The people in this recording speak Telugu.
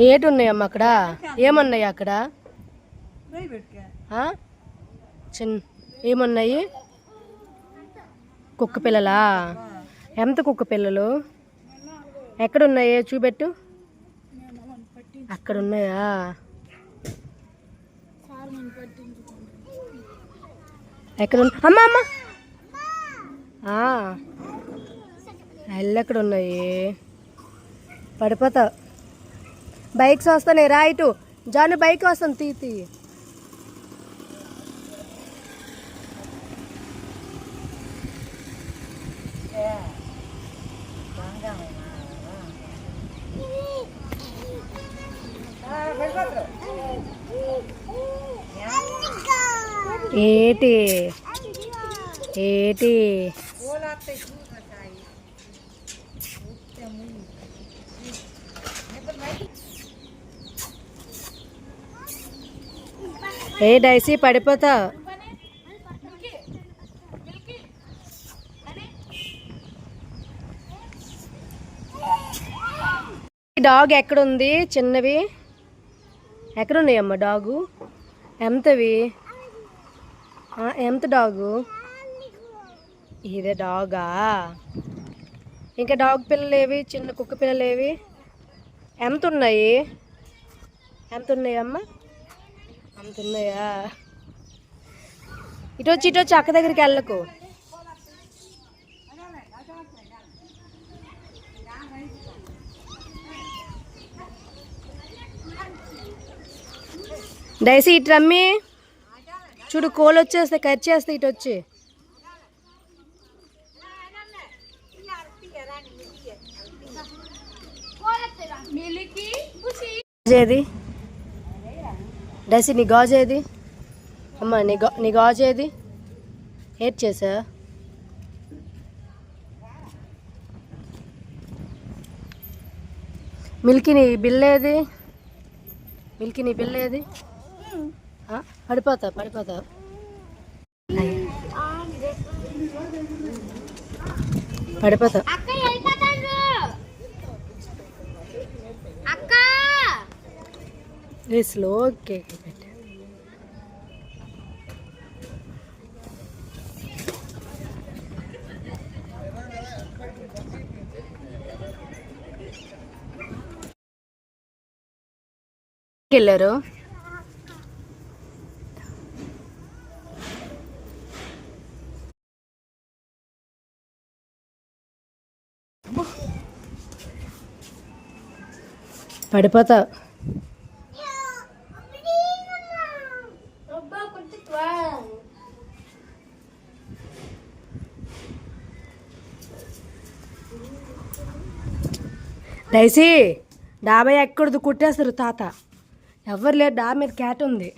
ఏటున్నాయమ్మా అక్కడ? ఏమన్నాయి అక్కడ? చిన్న ఏమున్నాయి? కుక్క పిల్లలా? ఎంత కుక్క పిల్లలు? ఎక్కడున్నాయి చూపెట్టు. అక్కడ ఉన్నాయా? ఎక్కడ అమ్మా అమ్మ ఎక్కడ ఉన్నాయి? పడిపోతావు. బైక్స్ వస్తాయి రా ఇటు. జాను బైక్ వస్తాను తీ. ఏటి ఏటి ఏ డైసీ పడిపోతావు. డాగ్ ఎక్కడుంది? చిన్నవి ఎక్కడున్నాయమ్మా డాగు? ఎంతవి? ఎంత డాగు? ఇదే డాగా? ఇంకా డాగ్ పిల్లలు ఏవి? చిన్న కుక్క పిల్లలు ఏవి? ఎంత ఉన్నాయి? అమ్మా? అంత ఉన్నాయా? ఇటు వచ్చి అక్క దగ్గరికి వెళ్ళకు. డైసీ ఇటు రమ్మి. చూడు కోళ్ళు వచ్చేస్తే కరిచేస్తే ఇటు వచ్చి. ఏది డైసీ నీ గాజు ఏది? అమ్మా నీ గాజు ఏది? ఏది చేసా? మిల్కీ నీ బిల్ ఏది? పడిపోతావు. స్లో కేక్ పెట్ట. వెళ్ళారు పడిపోతావు. డైసీ డాబా ఎక్కడదు కుట్టేస్తారు తాత. ఎవరు లేరు. డాబా మీద క్యాట్ ఉంది.